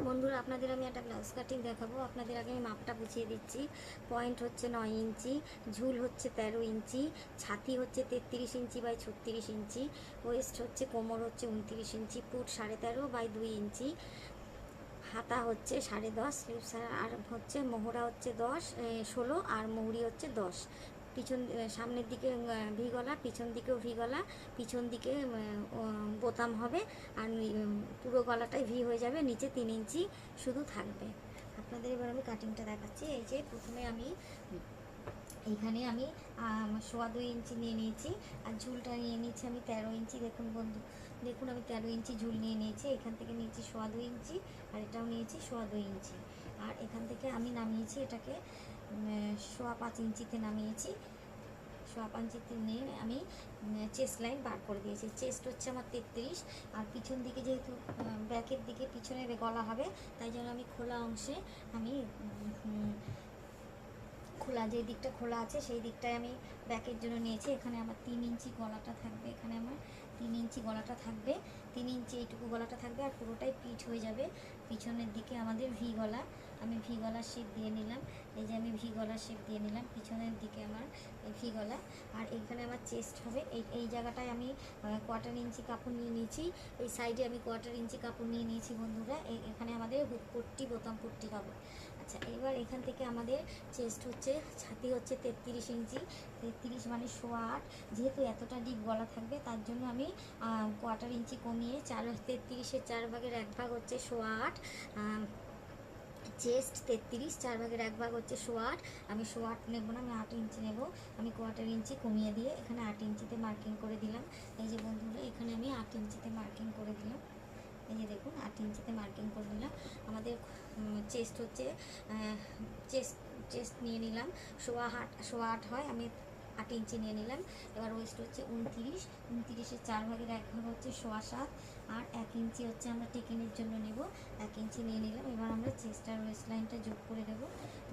বন্ধুরা, আপনাদের আমি একটা ব্লাউজ কাটিং দেখাবো। আপনাদের আগে আমি মাপটা বুঝিয়ে দিচ্ছি। পয়েন্ট হচ্ছে 9 ইঞ্চি, ঝুল হচ্ছে 13 ইঞ্চি, ছাতি হচ্ছে 33 ইঞ্চি বাই 36 ইঞ্চি, ওয়েস্ট হচ্ছে কোমর হচ্ছে 29 ইঞ্চি, পুট 13.5 বাই 2 ইঞ্চি, হাতা হচ্ছে 10.5, স্লিভস আর হচ্ছে মোহরা হচ্ছে 16 আর মৌরি হচ্ছে 10। পিছন সামনের দিকে ভি গলা, পিছন দিকেও ভি গলা, পিছন দিকে বোতাম হবে, আর পুরো গলাটাই ভি হয়ে যাবে, নিচে 3 ইঞ্চি শুধু থাকবে। আপনাদের এবার আমি কাটিংটা দেখাচ্ছি। এই যে প্রথমে আমি এইখানে আমি 2.25 ইঞ্চি নিয়ে নিয়েছি, আর ঝুলটা নিয়ে নিয়েছি আমি 13 ইঞ্চি। দেখুন বন্ধু, দেখুন আমি 13 ইঞ্চি ঝুল নিয়ে নিয়েছি। এখান থেকে নিয়েছি 2.25 ইঞ্চি, আর এটাও নিয়েছি 2.25 ইঞ্চি, আর এখান থেকে আমি নামিয়েছি এটাকে 5.25 ইঞ্চিতে নামিয়েছি। 5.25 ইঞ্চিতে নিয়ে আমি চেস্ট লাইন বার করে দিয়েছি। চেস্ট হচ্ছে আমার 33, আর পিছন দিকে যেহেতু ব্যাকের দিকে পিছনে গলা হবে, তাই জন্য আমি খোলা অংশে আমি খোলা যে দিকটা খোলা আছে সেই দিকটায় আমি ব্যাকের জন্য নিয়েছি। এখানে আমার 3 ইঞ্চি গলাটা থাকবে, এখানে আমার 3 ইঞ্চি গলাটা থাকবে, 3 ইঞ্চি এইটুকু গলাটা থাকবে, আর পুরোটাই পিঠ হয়ে যাবে। পিছনের দিকে আমাদের ভি গলা, আমি ভি গলার শেপ দিয়ে নিলাম। এই যে আমি ভি গলার শেপ দিয়ে নিলাম, পিছনের দিকে আমার ভি গলা। আর এইখানে আমার চেস্ট হবে, এই জায়গাটায় আমি 1/4 ইঞ্চি কাপড় নিয়ে নিয়েছি। এই সাইডে আমি 1/4 ইঞ্চি কাপড় নিয়ে নিয়েছি বন্ধুরা। এখানে আমাদের হুক পট্টি, বোতাম পট্টি হবে। আচ্ছা, এবার এখান থেকে আমাদের চেস্ট হচ্ছে, ছাতি হচ্ছে 33 ইঞ্চি, 33 মানে 8.25। যেহেতু এতটা ডিপ গলা থাকবে, তার জন্য আমি 1/4 ইঞ্চি কমিয়ে 33-এর 4 ভাগের 1 ভাগ হচ্ছে 8.25। চেস্ট 33, 4 ভাগের 1 ভাগ হচ্ছে 8.25। আমি 8.25 নেব না, আমি 8 ইঞ্চি নেব। আমি 1/4 ইঞ্চি কমিয়ে দিয়ে এখানে 8 ইঞ্চিতে মার্কিং করে দিলাম। এই যে বন্ধুরা, এখানে আমি 8 ইঞ্চিতে মার্কিং করে দিলাম। এই যে দেখুন, 8 ইঞ্চিতে মার্কিং করে নিলাম। আমাদের চেস্ট হচ্ছে চেস্ট চেস্ট নিয়ে নিলাম 8.25 হয়, আমি 8 ইঞ্চি নিয়ে নিলাম। এবার ওয়েস্ট হচ্ছে 29, 29-এর 4 ভাগের 1 ভাগ হচ্ছে 7.25, আর 1 ইঞ্চি হচ্ছে আমরা টেকিনের জন্য নেব। 1 ইঞ্চি নিয়ে নিলাম। এবার আমরা চেস্ট আর ওয়েস্ট লাইনটা যোগ করে দেবো,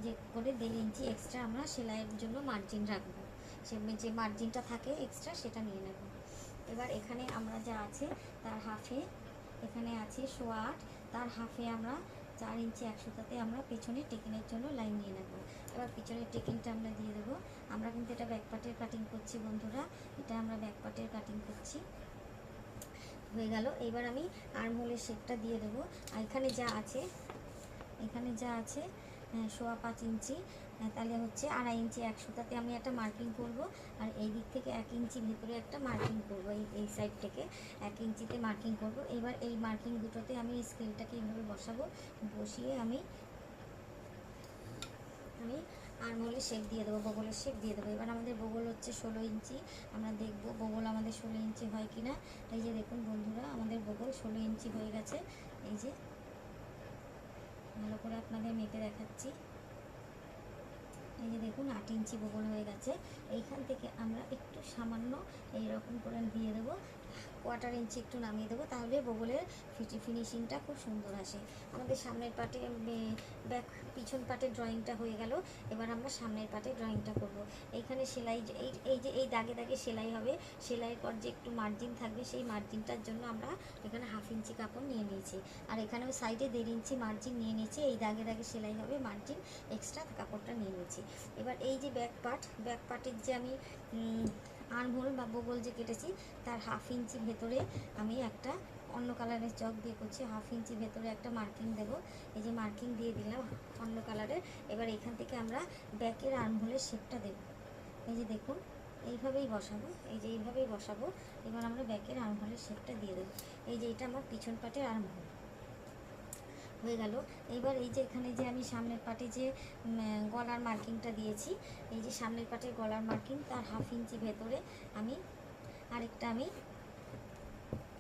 যে করে 1.5 ইঞ্চি এক্সট্রা আমরা সেলাইয়ের জন্য মার্জিন রাখবো। যে মার্জিনটা থাকে এক্সট্রা, সেটা নিয়ে নেব। এবার এখানে আমরা যা আছে তার হাফে, এখানে আছে 8.25, তার হাফে আমরা 4 ইঞ্চি 1 সুতাতে আমরা পেছনে টেকিনের জন্য লাইন নিয়ে নেব। এবার পিছনের টেকিনটা আমরা দিয়ে দেবো। আমরা কিন্তু এটা ব্যাক পার্টের কাটিং করছি বন্ধুরা, এটা আমরা ব্যাক পার্টের কাটিং করছি। হয়ে গেল। এবার আমি আর্মহোলের শেপটা দিয়ে দেবো। আর এখানে যা আছে, এখানে যা আছে 5.25 ইঞ্চি, তাহলে হচ্ছে 2.5 ইঞ্চি 1 সুতাতে আমি একটা মার্কিং করব, আর এই দিক থেকে 1 ইঞ্চি ভেতরে একটা মার্কিং করব। এই সাইড থেকে 1 ইঞ্চিতে মার্কিং করব। এবার এই মার্কিং দুটোতে আমি স্কেলটাকে এইভাবে বসাবো, বসিয়ে আমি আর্মহোলের শেপ দিয়ে দেবো, বগলের শেপ দিয়ে দেবো। এবার আমাদের বগল হচ্ছে 16 ইঞ্চি, আমরা দেখব বগল আমাদের 16 ইঞ্চি হয় কি না। এই যে দেখুন বন্ধুরা, আমাদের বগল 16 ইঞ্চি হয়ে গেছে। এই যে ভালো করে আপনাদের মেপে দেখাচ্ছি। এই যে দেখুন 8 ইঞ্চি বগল হয়ে গেছে। এইখান থেকে আমরা একটু সামান্য এইরকম করে দিয়ে দেবো, 1/4 ইঞ্চি একটু নামিয়ে দেবো, তাহলে বগলের ফিনিশিংটা খুব সুন্দর আসে। আমাদের সামনের পাটে ব্যাক পিছন পাটের ড্রয়িংটা হয়ে গেল। এবার আমরা সামনের পাটে ড্রয়িংটা করব। এইখানে সেলাই, এই যে এই দাগে দাগে সেলাই হবে, সেলাইয়ের পর যে একটু মার্জিন থাকবে, সেই মার্জিনটার জন্য আমরা এখানে 1/2 ইঞ্চি কাপড় নিয়ে নিয়েছি, আর এখানেও সাইডে 1.5 ইঞ্চি মার্জিন নিয়ে নিয়েছি। এই দাগে দাগে সেলাই হবে, মার্জিন এক্সট্রা কাপড়টা নিয়ে নিয়েছি। এবার এই যে ব্যাক পার্টের যে আমি আর্মহোল বা বগল যে কেটেছি, তার 1/2 ইঞ্চি ভেতরে আমি একটা অন্য কালারের চক দিয়ে করছি, 1/2 ইঞ্চি ভেতরে একটা মার্কিং দেব। এই যে মার্কিং দিয়ে দিলাম অন্য কালারের। এবার এখান থেকে আমরা ব্যাকের আর্মহোলের শেপটা দেব। এই যে দেখুন, এইভাবেই বসাবো, এই যে এইভাবেই বসাবো। এবার আমরা ব্যাকের আর্মহোলের শেপটা দিয়ে দেবো। এই যে এটা আমার পিছন পাটের আর্মহোল হয়ে গেল। এইবার এই যে এখানে যে আমি সামনের পাটে যে গলার মার্কিংটা দিয়েছি, এই যে সামনের পাটের গলার মার্কিং, তার 1/2 ইঞ্চি ভেতরে আমি আরেকটা আমি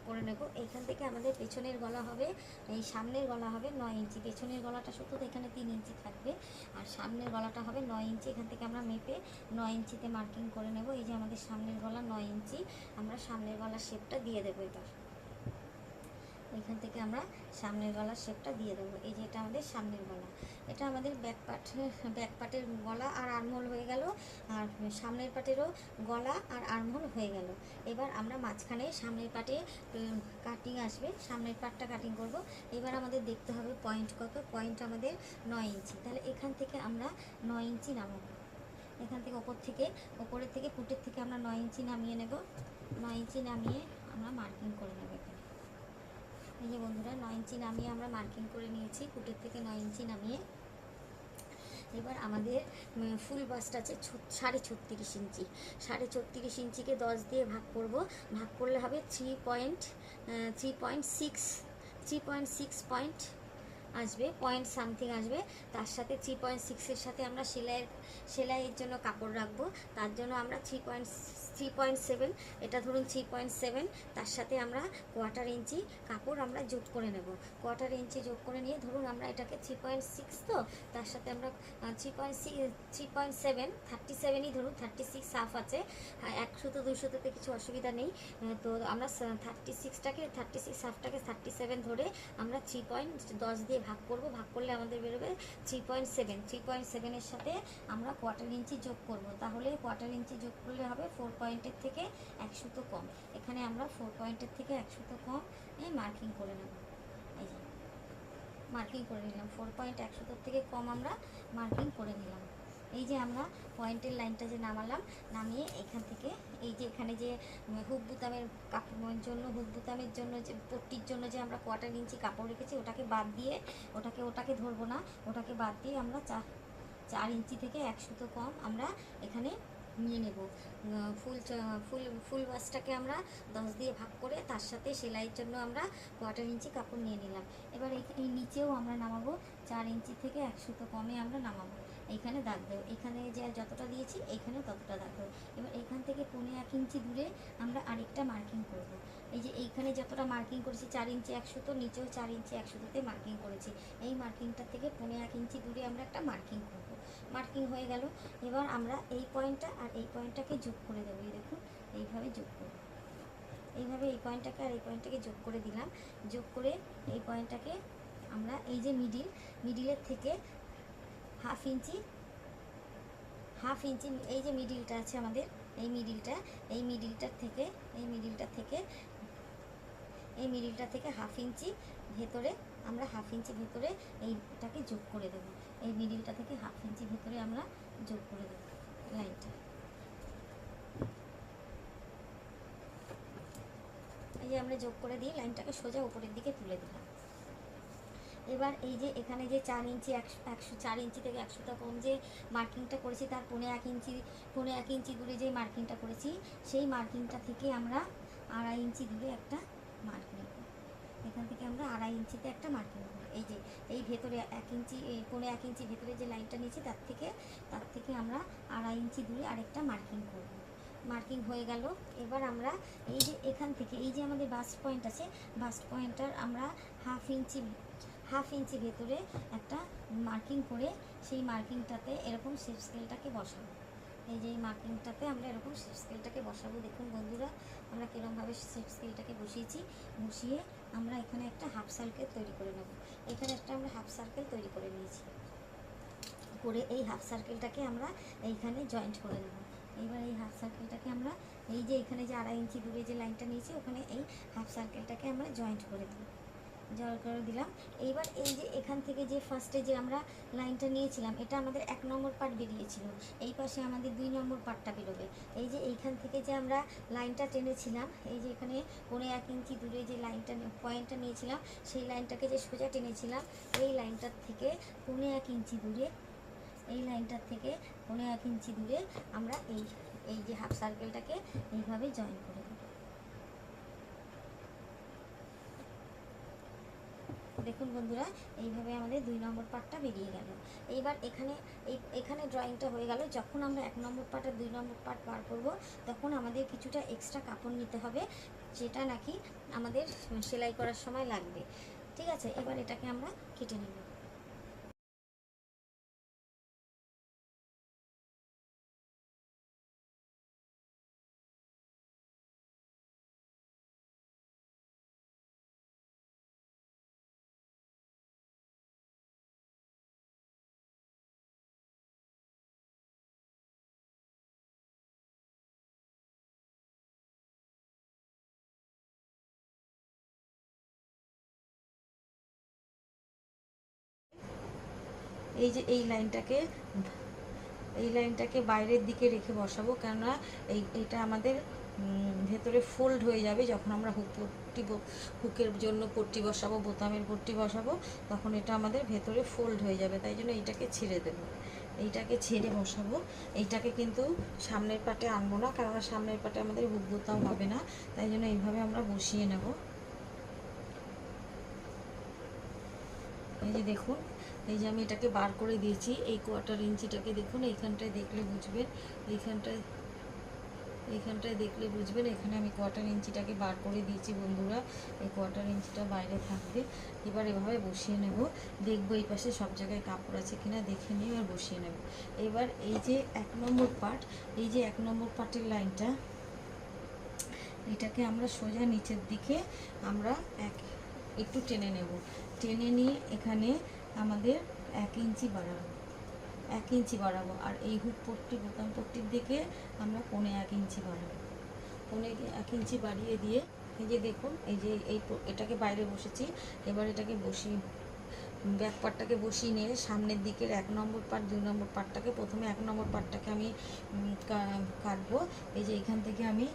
করে নেব। এইখান থেকে আমাদের পেছনের গলা হবে, এই সামনের গলা হবে 9 ইঞ্চি। পেছনের গলাটা শুধু এখানে 3 ইঞ্চি থাকবে, আর সামনের গলাটা হবে 9 ইঞ্চি। এখান থেকে আমরা মেপে 9 ইঞ্চিতে মার্কিং করে নেব। এই যে আমাদের সামনের গলা 9 ইঞ্চি, আমরা সামনের গলার শেপটা দিয়ে দেবো। এবার এইখান থেকে আমরা সামনের গলার শেপটা দিয়ে দেবো। এই যে এটা আমাদের সামনের গলা, এটা আমাদের ব্যাক পার্টের গলা আর আর্মহোল হয়ে গেল, আর সামনের পার্টেরও গলা আর আর্মহোল হয়ে গেল। এবার আমরা মাঝখানে সামনের পার্টে কাটিং আসবে, সামনের পার্টটা কাটিং করব। এবার আমাদের দেখতে হবে পয়েন্ট কত, পয়েন্ট আমাদের 9 ইঞ্চি। তাহলে এখান থেকে আমরা 9 ইঞ্চি নামাবো, এখান থেকে ওপরের থেকে ফুটের থেকে আমরা 9 ইঞ্চি নামিয়ে নেব। 9 ইঞ্চি নামিয়ে আমরা মার্কিং করে নেব এখানে। এই যে বন্ধুরা 9 ইঞ্চি নামিয়ে আমরা মার্কিং করে নিয়েছি, ফুটের থেকে 9 ইঞ্চি নামিয়ে। এবার আমাদের ফুল বাস্ট আছে 36.5 ইঞ্চি। 36.5 ইঞ্চিকে 10 দিয়ে ভাগ করব, ভাগ করলে হবে 3.6 পয়েন্ট আসবে, পয়েন্ট সামথিং আসবে। তার সাথে 3.6-এর সাথে আমরা সেলাইয়ের জন্য কাপড় রাখবো, তার জন্য আমরা 3.7, এটা ধরুন 3.7, তার সাথে আমরা 1/4 ইঞ্চি কাপড় আমরা যোগ করে নেব। 1/4 ইঞ্চি যোগ করে নিয়ে ধরুন আমরা এটাকে 3.6, তো তার সাথে আমরা 3.7, 37ই ধরুন, 36 হাফ আছে, 100 200-তে কিছু অসুবিধা নেই। তো আমরা 36 হাফটাকে 37 ধরে আমরা 3.10 দিয়ে ভাগ করব, ভাগ করলে আমাদের বেরোবে 3.7-এর সাথে আমরা 1/4 ইঞ্চি যোগ করব। তাহলে 1/4 ইঞ্চি যোগ করলে হবে 4 পয়েন্টের থেকে 1 সুতো কম। এখানে আমরা 4 পয়েন্টের থেকে 1 সুতো কম মার্কিং করে নেব। এই যে মার্কিং করে নিলাম, 4 পয়েন্ট 1 সুতোর থেকে কম আমরা মার্কিং করে নিলাম। এই যে আমরা পয়েন্টের লাইনটা যে নামালাম, নামিয়ে এখান থেকে এই যে এখানে যে হুক বুতামের কাপড়ের জন্য, হুক বুতামের জন্য যে পট্টির জন্য যে আমরা 1/4 ইঞ্চি কাপড় রেখেছি, ওটাকে বাদ দিয়ে, ওটাকে ধরবো না, ওটাকে বাদ দিয়ে আমরা 4 ইঞ্চি থেকে 1 সুতো কম আমরা এখানে নিয়ে নেব। ফুল বাসটাকে আমরা 10 দিয়ে ভাগ করে তার সাথে সেলাইয়ের জন্য আমরা 1/4 ইঞ্চি কাপড় নিয়ে নিলাম। এবার এই নিচেও আমরা নামাবো 4 ইঞ্চি থেকে 1 সুতো কমে আমরা নামাবো। এইখানে দাগ দেবো, এখানে যে যতটা দিয়েছি এইখানেও ততটা দাগ দেবো। এবার এখান থেকে 1.5 ইঞ্চি দূরে আমরা আরেকটা মার্কিং করব। এই যে এইখানে যতটা মার্কিং করেছি 4 ইঞ্চি 1 সুতো, নিচেও 4 ইঞ্চি 1 সুতোতে মার্কিং করেছি। এই মার্কিংটা থেকে 1.5 ইঞ্চি দূরে আমরা একটা মার্কিং করব। মার্কিং হয়ে গেল। এবার আমরা এই পয়েন্টটা আর এই পয়েন্টটাকে যোগ করে দেবো। এই দেখুন এইভাবে যোগ করব, এইভাবে এই পয়েন্টটাকে আর এই পয়েন্টটাকে যোগ করে দিলাম। যোগ করে এই পয়েন্টটাকে আমরা এই যে মিডিলের থেকে হাফ ইঞ্চি, এই যে মিডিলটা আছে আমাদের, এই মিডিলটা থেকে হাফ ইঞ্চি ভেতরে, আমরা হাফ ইঞ্চি ভেতরে এইটাকে যোগ করে দেবো। এই মিডিলটা থেকে হাফ ইঞ্চি ভেতরে আমরা যোগ করে দেবো লাইনটা। এই যে আমরা যোগ করে দিয়ে লাইনটাকে সোজা উপরের দিকে তুলে দিলাম। এবার এই যে এখানে যে 4 ইঞ্চি 4 ইঞ্চি থেকে 1 সুতো কম যে মার্কিংটা করেছি, তার 1.5 ইঞ্চি দূরে যে মার্কিংটা করেছি, সেই মার্কিংটা থেকে আমরা 2.5 ইঞ্চি দূরে একটা মার্কিং করব। এখান থেকে আমরা 2.5 ইঞ্চিতে একটা মার্কিং করব। এই যে এই ভেতরে 1 ইঞ্চি, 1.5 ইঞ্চি ভেতরে যে লাইনটা নিয়েছি তার থেকে আমরা 2.5 ইঞ্চি দূরে আরেকটা মার্কিং করব। মার্কিং হয়ে গেল। এবার আমরা এই যে এখান থেকে এই যে আমাদের বাস্ট পয়েন্ট আছে, বাস্ট পয়েন্টটার আমরা হাফ ইঞ্চি ভেতরে একটা মার্কিং করে সেই মার্কিংটাতে এরকম শেপ স্কেলটাকে বসাবো। এই যে এই মার্কিংটাতে আমরা এরকম শেপ স্কেলটাকে বসাবো। দেখুন বন্ধুরা আমরা কীরকমভাবে শেপ স্কেলটাকে বসিয়ে আমরা এখানে একটা হাফ সার্কেল তৈরি করে নেব। এখানে একটা আমরা হাফ সার্কেল তৈরি করে নিয়েছি, করে এই হাফ সার্কেলটাকে আমরা এইখানে জয়েন্ট করে নেব। এইবার এই হাফ সার্কেলটাকে আমরা এই যে এখানে যে 2.5 ইঞ্চি দূরে যে লাইনটা নিয়েছি, ওখানে এই হাফ সার্কেলটাকে আমরা জয়েন্ট করে দিলাম। এইবার এই যে এখান থেকে যে ফার্স্টে যে আমরা লাইনটা নিয়েছিলাম, এটা আমাদের 1 নম্বর পার্ট বেরিয়েছিল, এই পাশে আমাদের 2 নম্বর পার্টটা বেরোবে। এই যে এইখান থেকে যে আমরা লাইনটা টেনেছিলাম, এই যে এখানে 1.5 ইঞ্চি দূরে যে লাইনটা পয়েন্টটা নিয়েছিলাম, সেই লাইনটাকে যে সোজা টেনেছিলাম, এই লাইনটার থেকে 1.5 ইঞ্চি দূরে, এই লাইনটার থেকে 1.5 ইঞ্চি দূরে আমরা এই যে হাফ সার্কেলটাকে এইভাবে জয়েন করে দেব। দেখুন বন্ধুরা এইভাবে আমাদের 2 নম্বর পার্টটা বেরিয়ে গেল। এইবার এখানে ড্রয়িংটা হয়ে গেল। যখন আমরা 1 নম্বর পার্ট আর 2 নম্বর পার্ট বার করব, তখন আমাদের কিছুটা এক্সট্রা কাপড় নিতে হবে, যেটা নাকি আমাদের সেলাই করার সময় লাগবে। ঠিক আছে, এবার এটাকে আমরা কেটে নেব। এই লাইনটাকে বাইরের দিকে রেখে বসাবো, কেননা এইটা আমাদের ভেতরে ফোল্ড হয়ে যাবে যখন আমরা হুকের জন্য পট্টি বসাবো, বোতামের পট্টি বসাবো, তখন এটা আমাদের ভেতরে ফোল্ড হয়ে যাবে। তাই জন্য এইটাকে ছেড়ে দেবো, এইটাকে ছেড়ে বসাবো। এইটাকে কিন্তু সামনের পাটে আনবো না, কারণ সামনের পাটে আমাদের হুক বোতাম হবে না। তাই জন্য এইভাবে আমরা বসিয়ে নেব। এই যে দেখুন, এই যে আমি এটাকে বার করে দিয়েছি। এই 1/4 ইঞ্চিটাকে দেখুন, এইখানটায় দেখলে বুঝবেন, এইখানটায় দেখলে বুঝবেন, এখানে আমি 1/4 ইঞ্চিটাকে বার করে দিয়েছি বন্ধুরা। এই 1/4 ইঞ্চিটা বাইরে থাকবে। এবার এভাবে বসিয়ে নেব। দেখবো এই পাশে সব জায়গায় কাপড় আছে কিনা, দেখে নিয়ে এবার বসিয়ে নেব। এবার এই যে 1 নম্বর পার্ট, এই যে 1 নম্বর পার্টের লাইনটা, এটাকে আমরা সোজা নিচের দিকে আমরা একটু টেনে নেব। টেনে নিয়ে এখানে আমাদের 1 ইঞ্চি বাড়াবো, 1 ইঞ্চি বাড়াবো। আর এই হুক পট্টি, বোতাম পট্টির দিকে আমরা 1.25 ইঞ্চি বাড়াবো। 1 ইঞ্চি বাড়িয়ে দিয়ে এই যে দেখুন, এই যে এটাকে বাইরে বসেছি। এবার এটাকে বসিয়ে, ব্যাক পার্টটাকে বসিয়ে নিয়ে সামনের দিকের 1 নম্বর পার্ট, 2 নম্বর পার্টটাকে, প্রথমে 1 নম্বর পার্টটাকে আমি কাটবো। এই যে এখান থেকে আমি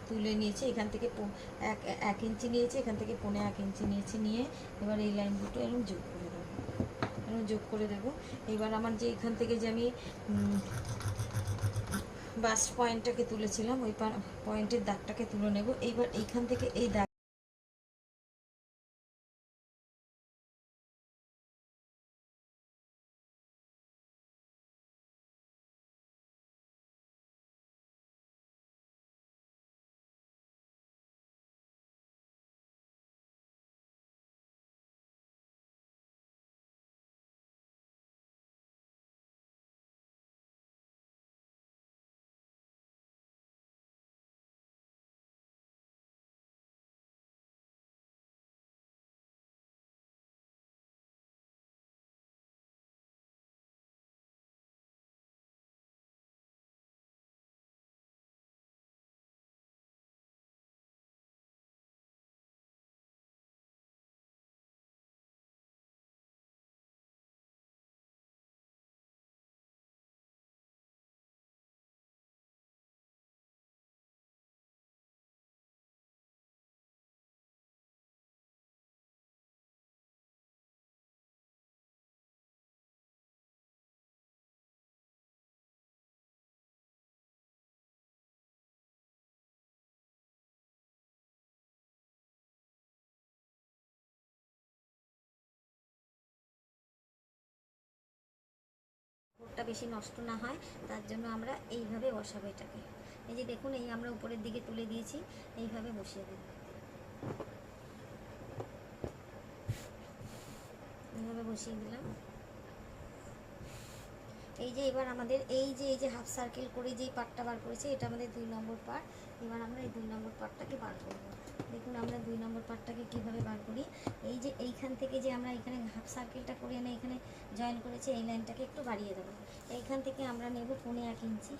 তুলে নিয়েছি, এখান থেকে 1 ইঞ্চি নিয়েছি, এখান থেকে 1.25 ইঞ্চি নিয়েছি। নিয়ে এবার এই লাইন দুটো এরকম যোগ করে দেবো। এবার আমার যে এখান থেকে যে আমি বাস্ট পয়েন্টটাকে তুলেছিলাম, ওই পয়েন্টের দাগটাকে তুলে নেব। এইবার এইখান থেকে এই দাগ কাপড়টা বেশি নষ্ট না হয়, তার জন্য আমরা এইভাবে বসাবো এটাকে। এই যে দেখুন, এই আমরা উপরের দিকে তুলে দিয়েছি, এইভাবে বসিয়ে দেবো, এইভাবে বসিয়ে দিলাম। এই যে এবার আমাদের এই যে হাফ সার্কেল করে যেই পার্টটা বার করেছি, এটা আমাদের 2 নম্বর পার্ট। এবার আমরা এই 2 নম্বর পার্টটাকে বার করবো। দেখুন আমরা 2 নম্বর পার্টটাকে কীভাবে বার করি। এই যে এইখান থেকে যে আমরা এখানে হাফ সার্কেলটা করে এনে এখানে জয়েন করেছি, এই লাইনটাকে একটু বাড়িয়ে দেবো। এইখান থেকে আমরা নেব 1.25 ইঞ্চি,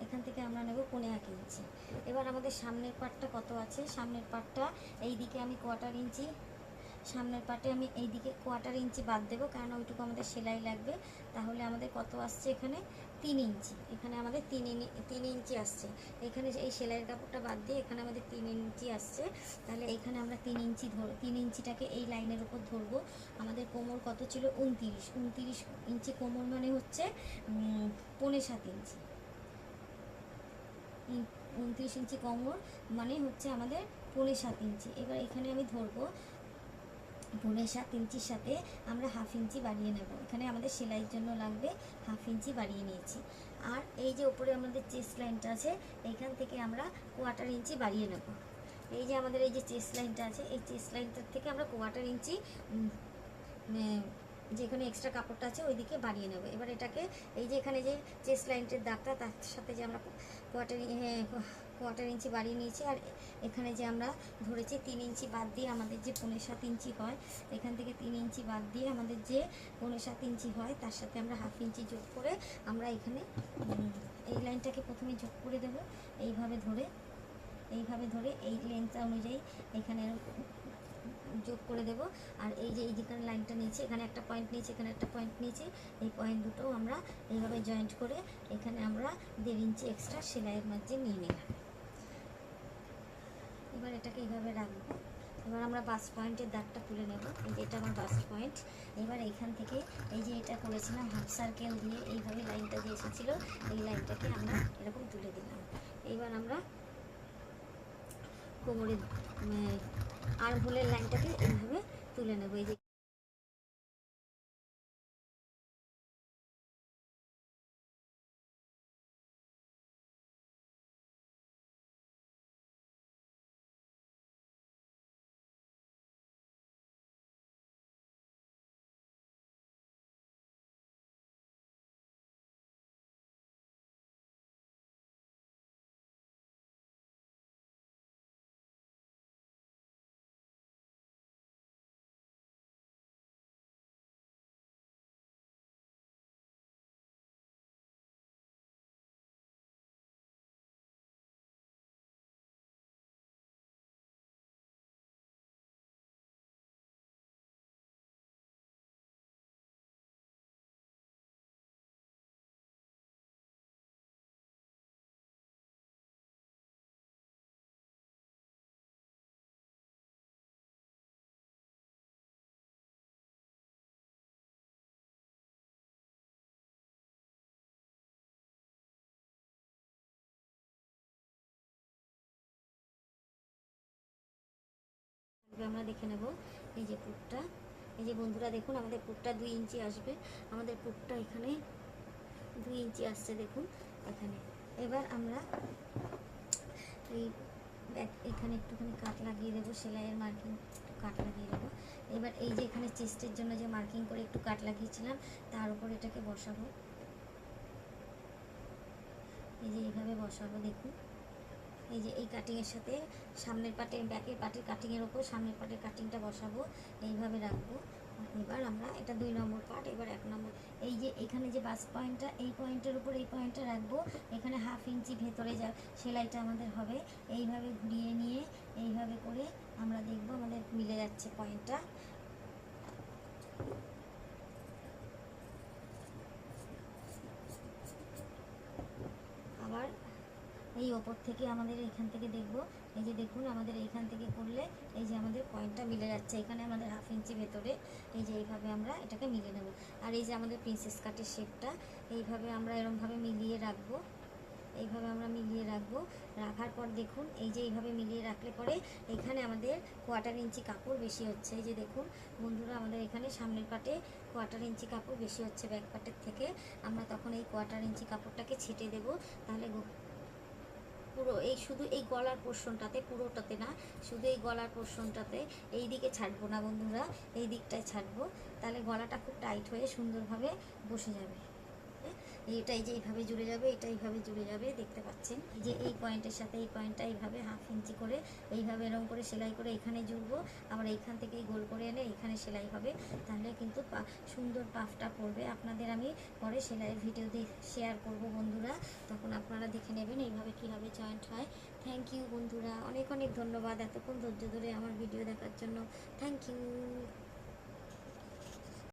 এখান থেকে আমরা নেব 1.25 ইঞ্চি। এবার আমাদের সামনের পার্টটা কত আছে, সামনের পার্টটা এই দিকে আমি 1/4 ইঞ্চি, সামনের পাটে আমি এই দিকে 1/4 ইঞ্চি বাদ দেবো, কারণ ওইটুকু আমাদের সেলাই লাগবে। তাহলে আমাদের কত আসছে এখানে, 3 ইঞ্চি। এখানে আমাদের 3 ইঞ্চি আসছে। এখানে এই সেলাইয়ের কাপড়টা বাদ দিয়ে এখানে আমাদের 3 ইঞ্চি আসছে। তাহলে এখানে আমরা 3 ইঞ্চিটাকে এই লাইনের উপর ধরবো। আমাদের কোমর কত ছিল, 29 ইঞ্চি কোমর, মানে হচ্ছে 7.5 ইঞ্চি। 29 ইঞ্চি কোমর মানে হচ্ছে আমাদের 7.5 ইঞ্চি। এবার এখানে আমি ধরবো 7.5 ইঞ্চির সাথে আমরা 1/2 ইঞ্চি বাড়িয়ে নেব। এখানে আমাদের সেলাইয়ের জন্য লাগবে 1/2 ইঞ্চি বাড়িয়ে নিয়েছি। আর এই যে উপরে আমাদের চেস্ট লাইনটা আছে, এইখান থেকে আমরা 1/4 ইঞ্চি বাড়িয়ে নেব। এই যে আমাদের এই যে চেস্ট লাইনটা আছে, এই চেস্ট লাইনটার থেকে আমরা 1/4 ইঞ্চি যেখানে এক্সট্রা কাপড়টা আছে ওই দিকে বাড়িয়ে নেব। এবার এটাকে এই যে এখানে যে চেস্ট লাইনটার দাগটা, তার সাথে যে আমরা 1/4 ইঞ্চি বাড়িয়ে নিয়েছি। আর এখানে যে আমরা ধরেছি 3 ইঞ্চি বাদ দিয়ে আমাদের যে 7.5 ইঞ্চি হয়, এখান থেকে 3 ইঞ্চি বাদ দিয়ে আমাদের যে 7.5 ইঞ্চি হয়, তার সাথে আমরা 1/2 ইঞ্চি যোগ করে আমরা এখানে এই লাইনটাকে প্রথমে যোগ করে দেব। এইভাবে ধরে এই লেন্থটা অনুযায়ী এখানে যোগ করে দেব। আর এই যে যেখানে লাইনটা নিয়েছি, এখানে একটা পয়েন্ট নিয়েছি, এখানে একটা পয়েন্ট নিয়েছি, এই পয়েন্ট দুটো আমরা এইভাবে জয়েন্ট করে এখানে আমরা 1.5 ইঞ্চি এক্সট্রা সেলাইয়ের মাঝে নিয়ে নিলাম। এবার এটাকে এইভাবে রাখবো। এবার আমরা বাস পয়েন্টের দাগটা তুলে নেব। এই যে এটা আমার বাস পয়েন্ট। এবার এইখান থেকে এই যে এটা করেছিলাম হাফ সার্কেল দিয়ে এইভাবে লাইনটা যে এসেছিলো, এই লাইনটাকে আমরা এরকম তুলে দিলাম। এবার আমরা কোমরের আর্মহোলের লাইনটাকে এইভাবে তুলে নেব। এই যে আমরা দেখে নেব। এই যে পুটটা, এই যে বন্ধুরা দেখুন আমাদের পুটটা 2 ইঞ্চি আসবে। আমাদের পুটটা এখানে 2 ইঞ্চি আসছে দেখুন এখানে। এবার আমরা এই এখানে একটুখানি কাট লাগিয়ে দেবো, সেলাইয়ের মার্কিং একটু কাট লাগিয়ে দেবো। এবার এই যে এখানে চেস্টের জন্য যে মার্কিং করে একটু কাট লাগিয়েছিলাম, তার উপর এটাকে বসাবো। এই যে এইভাবে বসাবো দেখুন। এই যে এই কাটিংয়ের সাথে সামনের পাটে ব্যাকের পাটের কাটিংয়ের ওপর সামনের পাটের কাটিংটা বসাবো, এইভাবে রাখবো। এবার আমরা এটা 2 নম্বর পার্ট। এবার 1 নম্বর এই যে এখানে যে বাস পয়েন্টটা, এই পয়েন্টের উপর এই পয়েন্টটা রাখবো। এখানে 1/2 ইঞ্চি ভেতরে যা সেলাইটা আমাদের হবে, এইভাবে ঘুরিয়ে নিয়ে এইভাবে করে আমরা দেখবো আমাদের মিলে যাচ্ছে পয়েন্টটা। আবার এই ওপর থেকে আমাদের এখান থেকে দেখব, এই যে দেখুন আমাদের এইখান থেকে করলে এই যে আমাদের পয়েন্টটা মিলে যাচ্ছে। এখানে আমাদের 1/2 ইঞ্চি ভেতরে এই যে এইভাবে আমরা এটাকে মিলিয়ে নেব। আর এই যে আমাদের প্রিন্সেস কাটের শেপটা এইভাবে আমরা এরমভাবে মিলিয়ে রাখবো। এইভাবে আমরা মিলিয়ে রাখবো। রাখার পর দেখুন এই যে এইভাবে মিলিয়ে রাখলে পরে এখানে আমাদের 1/4 ইঞ্চি কাপড় বেশি হচ্ছে। এই যে দেখুন বন্ধুরা আমাদের এখানে সামনের পাটে 1/4 ইঞ্চি কাপড় বেশি হচ্ছে ব্যাক পাটের থেকে। আমরা তখন এই 1/4 ইঞ্চি কাপড়টাকে ছেটে দেব। তাহলে পুরো এই শুধু এই গলার পোর্শনটাতে, পুরোটাতে না, শুধু এই গলার পোর্শনটাতে, এই দিকে ছাড়বো না বন্ধুরা, এই দিকটায় ছাড়বো। তাহলে গলাটা খুব টাইট হয়ে সুন্দরভাবে বসে যাবে। এটাই যে এইভাবে জুড়ে যাবে, এটা এইভাবে জুড়ে যাবে, দেখতে পাচ্ছেন। এই যে এই পয়েন্টের সাথে এই পয়েন্টটা এইভাবে 1/2 ইঞ্চি করে এইভাবে এরকম করে সেলাই করে এখানে জুড়বো। আবার এইখান থেকে গোল করে এনে এখানে সেলাই হবে। তাহলে কিন্তু সুন্দর পাফটা পড়বে। আপনাদের আমি পরে সেলাইয়ের ভিডিও দিয়ে শেয়ার করব বন্ধুরা, তখন আপনারা দেখে নেবেন এইভাবে কীভাবে জয়েন্ট হয়। থ্যাংক ইউ বন্ধুরা, অনেক অনেক ধন্যবাদ এতক্ষণ ধৈর্য ধরে আমার ভিডিও দেখার জন্য। Thank you.